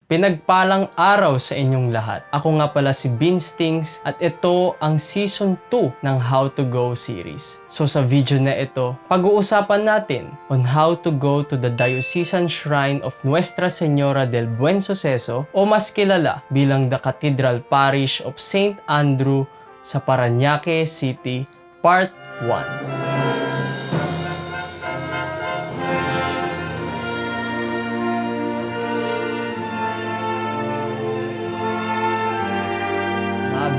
Pinagpalang araw sa inyong lahat. Ako nga pala si Binstings at ito ang Season 2 ng How to Go series. So sa video na ito, pag-uusapan natin on how to go to the Diocesan Shrine of Nuestra Señora del Buen Suceso o mas kilala bilang the Cathedral Parish of St. Andrew sa Parañaque City, Part 1.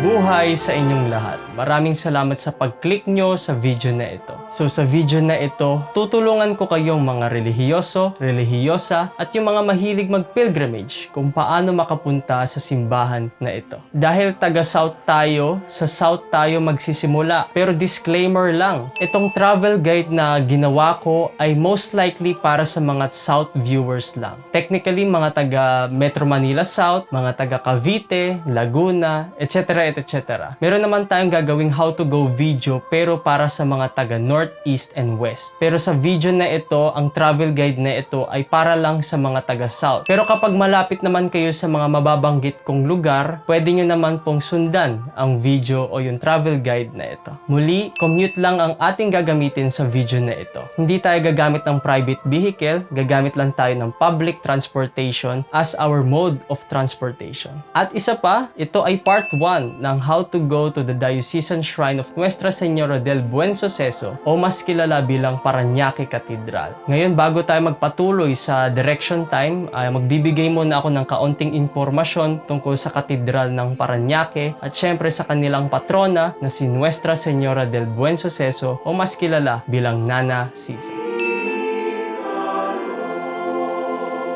Buhay sa inyong lahat. Maraming salamat sa pag-click nyo sa video na ito. So sa video na ito, tutulungan ko kayong mga relihiyoso, relihiyosa at yung mga mahilig mag-pilgrimage kung paano makapunta sa simbahan na ito. Dahil taga-South tayo, sa South tayo magsisimula. Pero disclaimer lang, itong travel guide na ginawa ko ay most likely para sa mga South viewers lang. Technically, mga taga Metro Manila South, mga taga Cavite, Laguna, etc. etc. Meron naman tayong gagawing how to go video pero para sa mga taga North, East, and West. Pero sa video na ito, ang travel guide na ito ay para lang sa mga taga South. Pero kapag malapit naman kayo sa mga mababanggit kong lugar, pwede nyo naman pong sundan ang video o yung travel guide na ito. Muli, commute lang ang ating gagamitin sa video na ito. Hindi tayo gagamit ng private vehicle, gagamit lang tayo ng public transportation as our mode of transportation. At isa pa, ito ay part 1 ng how to go to the Diocesan Shrine of Nuestra Señora del Buen Suceso o mas kilala bilang Parañaque Cathedral. Ngayon, bago tayo magpatuloy sa direction time, magbibigay muna ako ng kaunting impormasyon tungkol sa Katedral ng Parañaque at syempre sa kanilang patrona na si Nuestra Señora del Buen Suceso o mas kilala bilang Nana Sisa.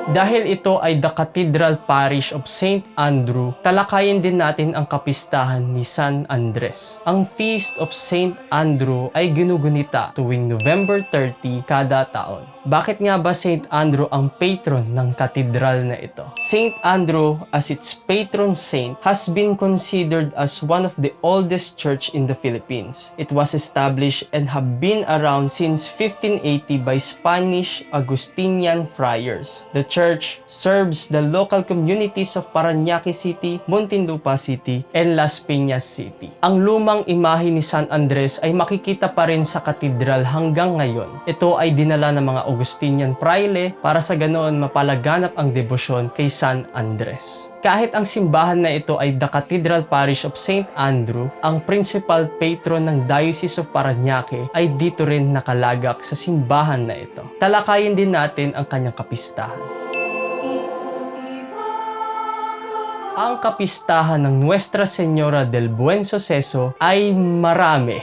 Dahil ito ay the Cathedral Parish of St. Andrew, talakayin din natin ang kapistahan ni San Andres. Ang Feast of St. Andrew ay ginugunita tuwing November 30 kada taon. Bakit nga ba St. Andrew ang patron ng katedral na ito? St. Andrew, as its patron saint, has been considered as one of the oldest church in the Philippines. It was established and have been around since 1580 by Spanish Augustinian friars. The church serves the local communities of Parañaque City, Muntinlupa City, and Las Piñas City. Ang lumang imahe ni San Andres ay makikita pa rin sa katedral hanggang ngayon. Ito ay dinala ng mga Augustinian praile para sa ganoon mapalaganap ang debosyon kay San Andres. Kahit ang simbahan na ito ay the Cathedral Parish of St. Andrew, ang principal patron ng Diocese of Parañaque ay dito rin nakalagak sa simbahan na ito. Talakayin din natin ang kanyang kapistahan. Ang kapistahan ng Nuestra Señora del Buen Suceso ay marami.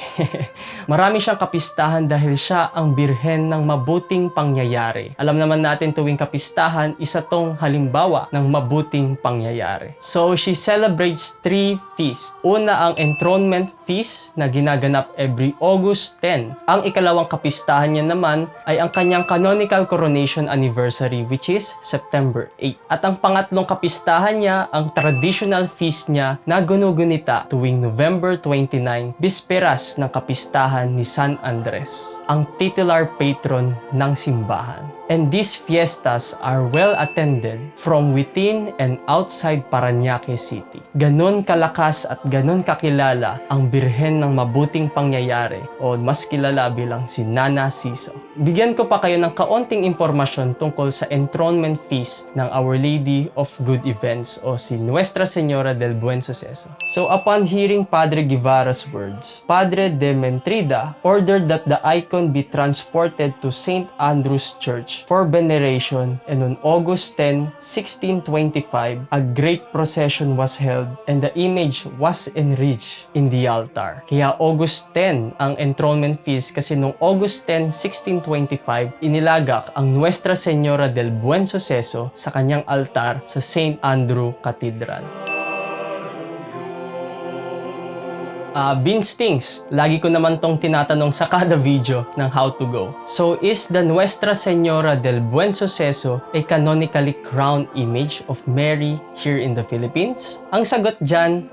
Marami siyang kapistahan dahil siya ang birhen ng mabuting pangyayari. Alam naman natin tuwing kapistahan, isa tong halimbawa ng mabuting pangyayari. So, she celebrates 3 feasts. Una ang Enthronement Feast na ginaganap every August 10. Ang ikalawang kapistahan niya naman ay ang kanyang canonical coronation anniversary which is September 8. At ang pangatlong kapistahan niya, ang traditional feast niya na gunugunita tuwing November 29, bisperas ng kapistahan ni San Andres, ang titular patron ng simbahan. And these fiestas are well attended from within and outside Parañaque City. Ganon kalakas at ganon kakilala ang birhen ng mabuting pangyayari o mas kilala bilang si Nana Sisa. Bigyan ko pa kayo ng kaunting impormasyon tungkol sa enthronement feast ng Our Lady of Good Events o si Nuestra Señora del Buen Suceso. So upon hearing Padre Guevara's words, Padre de Mentrida ordered that the icon be transported to St. Andrew's Church for veneration, and on August 10, 1625, a great procession was held and the image was enriched in the altar. Kaya August 10 ang enthronement feast kasi noong August 10, 1625, inilagak ang Nuestra Señora del Buen Suceso sa kanyang altar sa St. Andrew Cathedral. Binstings, lagi ko naman tong tinatanong sa kada video ng how to go. So, is the Nuestra Señora del Buen Suceso a canonically crowned image of Mary here in the Philippines? Ang sagot dyan,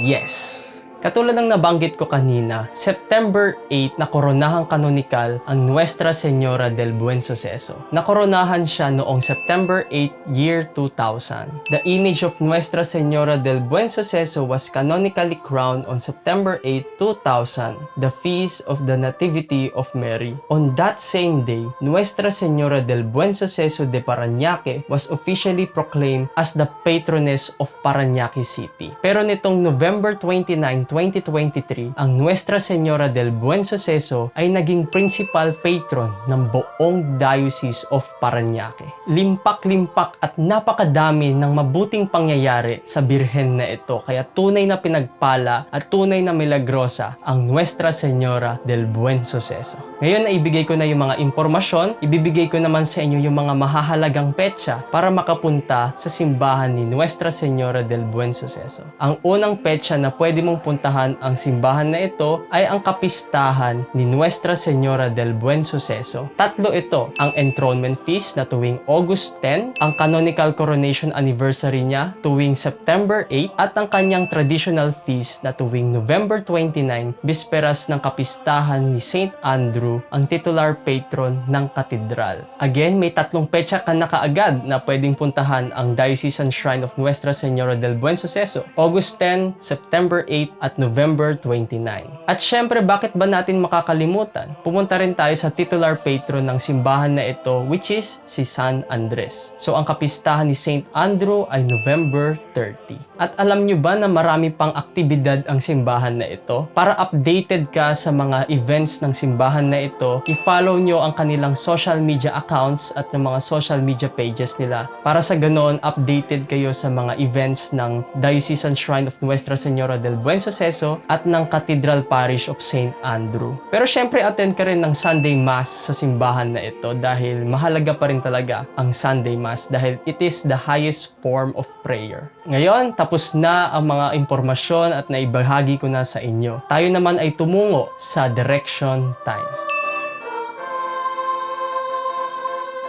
yes. Katulad ng nabanggit ko kanina, September 8 na koronahang kanonikal ang Nuestra Señora del Buen Suceso. Nakoronahan siya noong September 8, year 2000. The image of Nuestra Señora del Buen Suceso was canonically crowned on September 8, 2000, the feast of the Nativity of Mary. On that same day, Nuestra Señora del Buen Suceso de Parañaque was officially proclaimed as the patroness of Parañaque City. Pero nitong November 29, 2023, ang Nuestra Señora del Buen Suceso ay naging principal patron ng buong Diocese of Parañaque. Limpak-limpak at napakadami ng mabuting pangyayari sa birhen na ito, kaya tunay na pinagpala at tunay na milagrosa ang Nuestra Señora del Buen Suceso. Ngayon ay ibigay ko na yung mga impormasyon, ibibigay ko naman sa inyo yung mga mahahalagang petsa para makapunta sa simbahan ni Nuestra Señora del Buen Suceso. Ang unang petsa na pwede mong puntahan ang simbahan na ito ay ang kapistahan ni Nuestra Señora del Buen Suceso. Tatlo ito, ang enthronement feast na tuwing August 10, ang canonical coronation anniversary niya tuwing September 8, at ang kanyang traditional feast na tuwing November 29, bisperas ng kapistahan ni Saint Andrew, ang titular patron ng katedral. Again, may tatlong petsa ka na kaagad na pwedeng puntahan ang Diocesan Shrine of Nuestra Señora del Buen Suceso, August 10, September 8, at November 29. At syempre, bakit ba natin makakalimutan? Pumunta rin tayo sa titular patron ng simbahan na ito, which is si San Andres. So, ang kapistahan ni Saint Andrew ay November 30. At alam nyo ba na marami pang aktibidad ang simbahan na ito? Para updated ka sa mga events ng simbahan na ito, i-follow nyo ang kanilang social media accounts at ng mga social media pages nila. Para sa ganoon, updated kayo sa mga events ng Diocesan Shrine of Nuestra Señora del Buen Suceso at ng Cathedral Parish of St. Andrew. Pero syempre, attend ka rin ng Sunday Mass sa simbahan na ito dahil mahalaga pa rin talaga ang Sunday Mass dahil it is the highest form of prayer. Ngayon, tapos na ang mga impormasyon at naibahagi ko na sa inyo. Tayo naman ay tumungo sa direction time.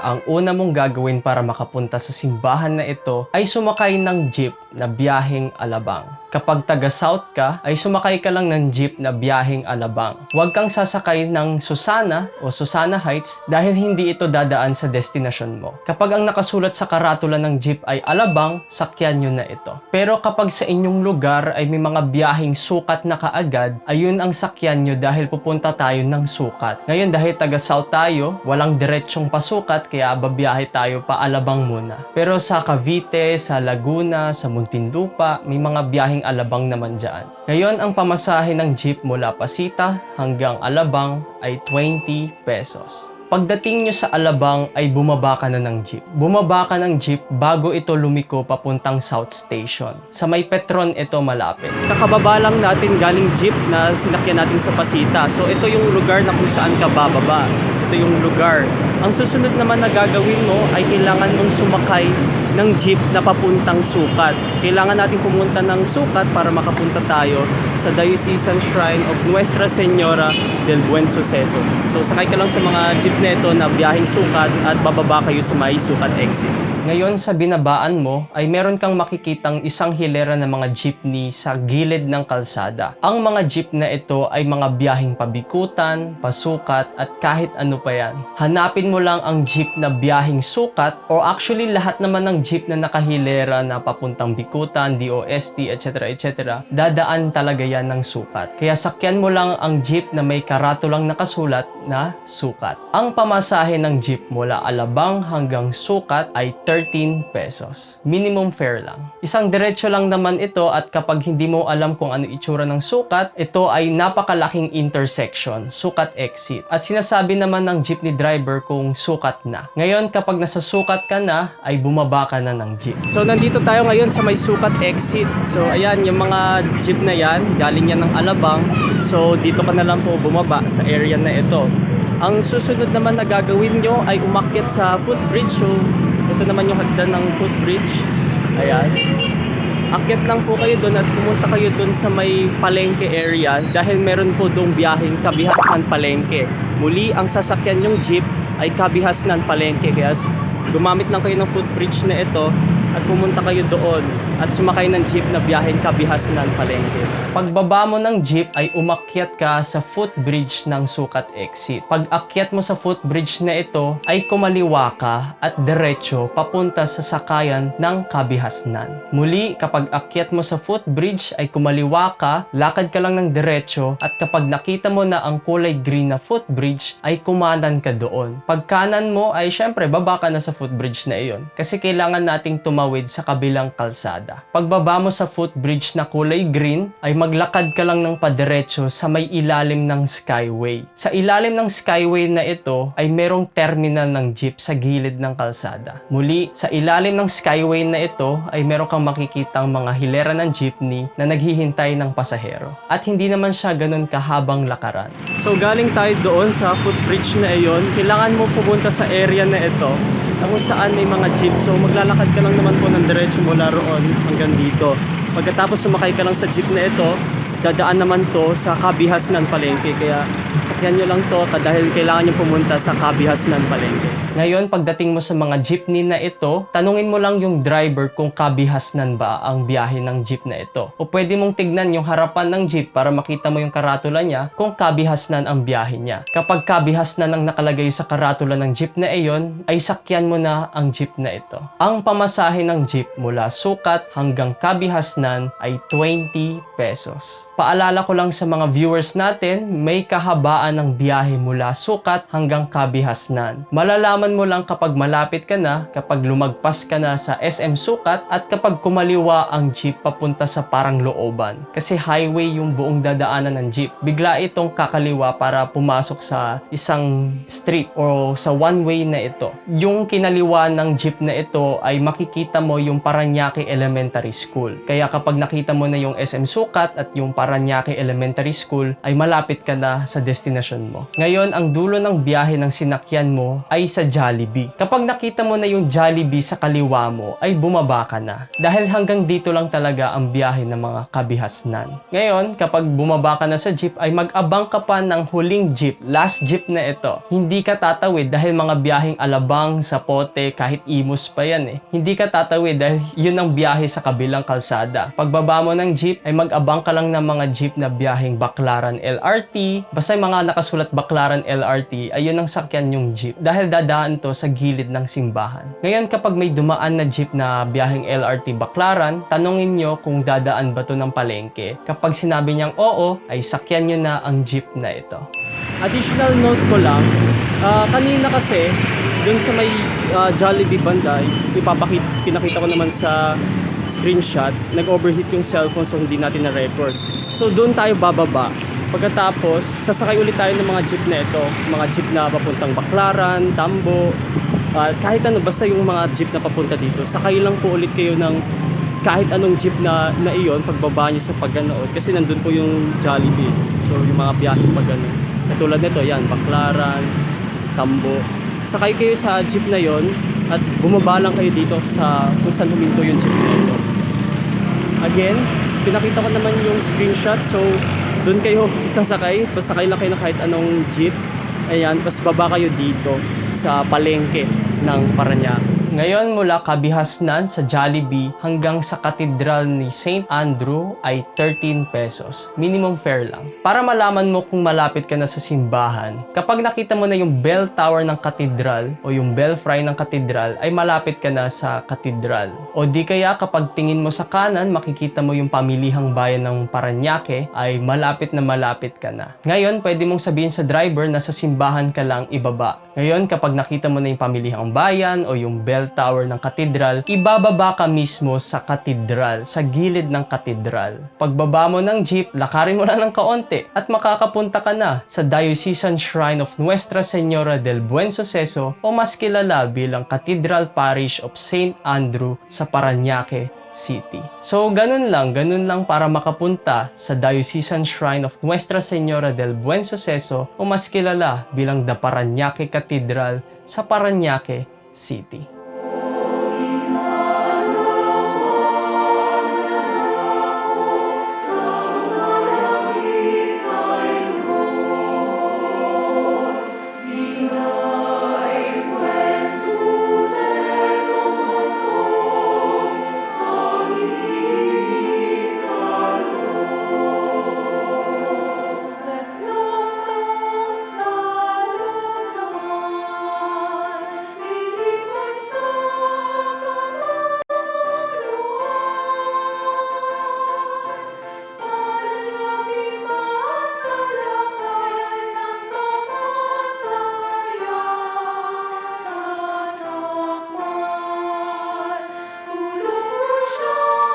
Ang una mong gagawin para makapunta sa simbahan na ito ay sumakay ng jeep na biyaheng Alabang. Kapag taga-south ka, ay sumakay ka lang ng jeep na biyaheng Alabang. Huwag kang sasakay ng Susana o Susana Heights dahil hindi ito dadaan sa destinasyon mo. Kapag ang nakasulat sa karatula ng jeep ay Alabang, sakyan nyo na ito. Pero kapag sa inyong lugar ay may mga biyaheng sukat na kaagad, ayun ang sakyan nyo dahil pupunta tayo ng sukat. Ngayon dahil taga-south tayo, walang diretsyong pasukat kaya babiyahe tayo pa Alabang muna. Pero sa Cavite, sa Laguna, sa Muntinlupa, may mga biyaheng Alabang naman dyan. Ngayon, ang pamasahe ng jeep mula Pasita hanggang Alabang ay 20 pesos. Pagdating nyo sa Alabang ay bumaba ka na ng jeep. Bumaba ka ng jeep bago ito lumiko papuntang South Station. Sa may Petron ito malapit. Kakababa lang natin galing jeep na sinakyan natin sa Pasita. So ito yung lugar na kung saan ka bababa. Ito yung lugar. Ang susunod naman na gagawin mo ay kailangan mong sumakay ng jeep na papuntang Sukat. Kailangan natin pumunta ng Sukat para makapunta tayo sa Diocesan Shrine of Nuestra Señora del Buen Suceso. So sakay ka lang sa mga jeep na ito na biyaheng Sukat at bababa kayo sa may Sukat exit. Ngayon sa binabaan mo ay meron kang makikitang isang hilera ng mga jeepney sa gilid ng kalsada. Ang mga jeep na ito ay mga biyaheng pabikutan, pasukat at kahit ano pa yan. Hanapin mo lang ang jeep na biyaheng sukat or actually lahat naman ng jeep na nakahilera na papuntang Bikutan, DOST, etc. etc. dadaan talaga yan ng sukat. Kaya sakyan mo lang ang jeep na may karatulang nakasulat na sukat. Ang pamasahe ng jeep mula Alabang hanggang Sukat ay 13 pesos. Minimum fare lang. Isang diretso lang naman ito at kapag hindi mo alam kung ano itsura ng Sukat, ito ay napakalaking intersection, Sukat exit. At sinasabi naman ng jeepney driver kung sukat na. Ngayon kapag nasa Sukat ka na, ay bumaba ka na ng jeep. So nandito tayo ngayon sa may Sukat exit. So ayan, yung mga jeep na yan, galing yan ng Alabang. So dito ka na lang po bumaba sa area na ito. Ang susunod naman na gagawin nyo ay umakyat sa footbridge. So ito naman yung hagdan ng footbridge. Ayan. Akyat lang po kayo doon at pumunta kayo doon sa may Palengke area dahil meron po doong biyaheng Kabihasnan Palengke. Muli, ang sasakyan yung jeep ay Kabihasnan Palengke. Kaya gumamit lang kayo ng footbridge na ito at pumunta kayo doon at sumakay ng jeep na biyaheng Kabihasnan, Palengke. Pagbaba mo ng jeep ay umakyat ka sa footbridge ng Sukat Exit. Pag akyat mo sa footbridge na ito ay kumaliwa ka at diretso papunta sa sakayan ng Kabihasnan. Muli, kapag akyat mo sa footbridge ay kumaliwa ka, lakad ka lang ng diretso at kapag nakita mo na ang kulay green na footbridge ay kumanan ka doon. Pag kanan mo ay syempre baba ka na sa footbridge na iyon kasi kailangan nating tumawid sa kabilang kalsada. Pagbaba mo sa footbridge na kulay green ay maglakad ka lang ng padiretso sa may ilalim ng Skyway. Sa ilalim ng Skyway na ito ay merong terminal ng jeep sa gilid ng kalsada. Muli, sa ilalim ng Skyway na ito ay meron kang makikitang mga hilera ng jeepney na naghihintay ng pasahero. At hindi naman siya ganun kahabang lakaran. So galing tayo doon sa footbridge na iyon, kailangan mo pumunta sa area na ito na kung saan may mga jeep. So maglalakad ka lang naman po ng diretso mula roon hanggang dito. Pagkatapos sumakay ka lang sa jeep na ito, dadaan naman to sa Kabihasnan, Palengke. Kaya sakyan nyo lang to dahil kailangan nyo pumunta sa Kabihasnan, Palengke. Ngayon, pagdating mo sa mga jeepney na ito, tanungin mo lang yung driver kung Kabihasnan ba ang biyahe ng jeep na ito. O pwede mong tignan yung harapan ng jeep para makita mo yung karatula niya kung Kabihasnan ang biyahe niya. Kapag Kabihasnan ang nakalagay sa karatula ng jeep na iyon, ay sakyan mo na ang jeep na ito. Ang pamasahe ng jeep mula Sukat hanggang Kabihasnan ay 20 pesos. Paalala ko lang sa mga viewers natin, may kahabaan ng biyahe mula Sukat hanggang Kabihasnan. Malalaman mo lang kapag malapit ka na, kapag lumagpas ka na sa SM Sukat at kapag kumaliwa ang jeep papunta sa parang looban. Kasi highway yung buong dadaanan ng jeep. Bigla itong kakaliwa para pumasok sa isang street o sa one way na ito. Yung kinaliwa ng jeep na ito ay makikita mo yung Parañaque Elementary School. Kaya kapag nakita mo na yung SM Sukat at yung Parañaque Elementary School ay malapit ka na sa destination mo. Ngayon, ang dulo ng biyahe ng sinakyan mo ay sa Jollibee. Kapag nakita mo na yung Jollibee sa kaliwa mo, ay bumaba ka na. Dahil hanggang dito lang talaga ang biyahe ng mga Kabihasnan. Ngayon, kapag bumaba ka na sa jeep, ay mag-abang ka pa ng huling jeep, last jeep na ito. Hindi ka tatawid dahil mga biyaheng Alabang, Zapote, kahit Imus pa yan eh. Hindi ka tatawid dahil yun ang biyahe sa kabilang kalsada. Pagbaba mo ng jeep, ay mag-abang ka lang ng mga jeep na biyaheng Baclaran LRT. Basta yung mga nakasulat Baclaran LRT, ay yun ang sakyan yung jeep. Dahil dadaan to sa gilid ng simbahan. Ngayon, kapag may dumaan na jeep na biyaheng LRT Baclaran, tanongin nyo kung dadaan ba to ng Palengke. Kapag sinabi niyang oo, ay sakyan nyo na ang jeep na ito. Additional note ko lang, kanina kasi, dun sa may Jollibee banda, pinakita ko naman sa screenshot, nag-overheat yung cellphone so hindi natin na-record. So doon tayo bababa. Pagkatapos, sasakay ulit tayo ng mga jeep na ito. Mga jeep na papuntang Baclaran, Tambo, kahit ano, basta yung mga jeep na papunta dito. Sakay lang po ulit kayo ng kahit anong jeep na iyon pagbaba nyo sa Paganood. Kasi nandun po yung Jollibee. So yung mga biyaheng Paganood. Katulad nito, yan, Baclaran, Tambo. Sakay kayo sa jeep na yon at bumaba lang kayo dito sa kung saan huminto yung jeep na ito. Again, pinakita ko naman yung screenshot. So doon kayo sasakay, pasakay lang kayo ng kahit anong jeep. Ayan, tapos baba kayo dito sa Palengke ng Parañaque. Ngayon, mula Kabihasnan sa Jollibee hanggang sa Katedral ni St. Andrew ay 13 pesos. Minimum fare lang. Para malaman mo kung malapit ka na sa simbahan, kapag nakita mo na yung bell tower ng katedral o yung belfry ng katedral, ay malapit ka na sa katedral. O di kaya kapag tingin mo sa kanan, makikita mo yung pamilihang bayan ng Parañaque, ay malapit na malapit ka na. Ngayon, pwede mong sabihin sa driver na sa simbahan ka lang ibaba. Ngayon, kapag nakita mo na yung pamilihang bayan o yung bell tower ng katedral, ibababa ka mismo sa katedral, sa gilid ng katedral. Pagbaba mo ng jeep, lakarin mo lang ng kaunti at makakapunta ka na sa Diocesan Shrine of Nuestra Señora del Buen Suceso o mas kilala bilang Cathedral Parish of St. Andrew sa Parañaque City. So, ganun lang para makapunta sa Diocesan Shrine of Nuestra Señora del Buen Suceso o mas kilala bilang The Parañaque Cathedral sa Parañaque City.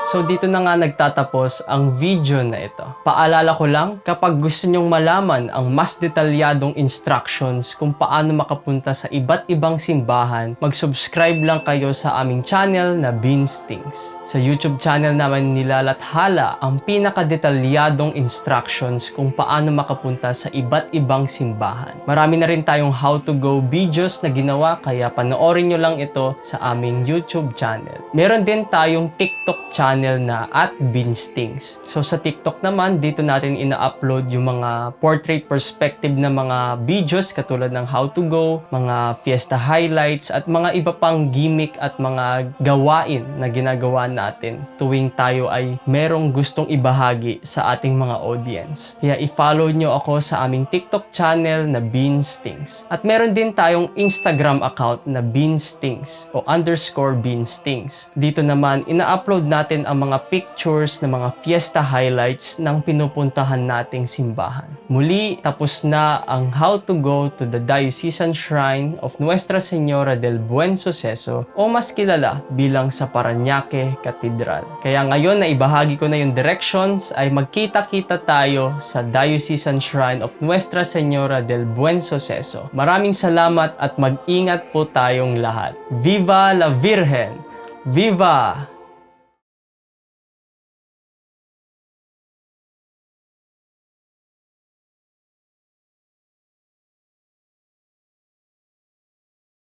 So dito na nga nagtatapos ang video na ito. Paalala ko lang, kapag gusto nyong malaman ang mas detalyadong instructions kung paano makapunta sa iba't ibang simbahan, mag-subscribe lang kayo sa aming channel na Beans Things. Sa YouTube channel naman nilalathala ang pinakadetalyadong instructions kung paano makapunta sa iba't ibang simbahan. Marami na rin tayong how to go videos na ginawa, kaya panoorin nyo lang ito sa aming YouTube channel. Meron din tayong TikTok channel na @Beanstings. So sa TikTok naman, dito natin ina-upload yung mga portrait perspective na mga videos katulad ng how to go, mga fiesta highlights, at mga iba pang gimmick at mga gawain na ginagawa natin tuwing tayo ay merong gustong ibahagi sa ating mga audience. Kaya i-follow nyo ako sa aming TikTok channel na Beanstings. At meron din tayong Instagram account na Beanstings o _Beanstings. Dito naman, ina-upload natin ang mga pictures ng mga fiesta highlights ng pinupuntahan nating simbahan. Muli, tapos na ang how to go to the Diocesan Shrine of Nuestra Señora del Buen Suceso o mas kilala bilang sa Parañaque Cathedral. Kaya ngayon na ibahagi ko na yung directions, ay magkita-kita tayo sa Diocesan Shrine of Nuestra Señora del Buen Suceso. Maraming salamat at mag-ingat po tayong lahat. Viva la Virgen! Viva!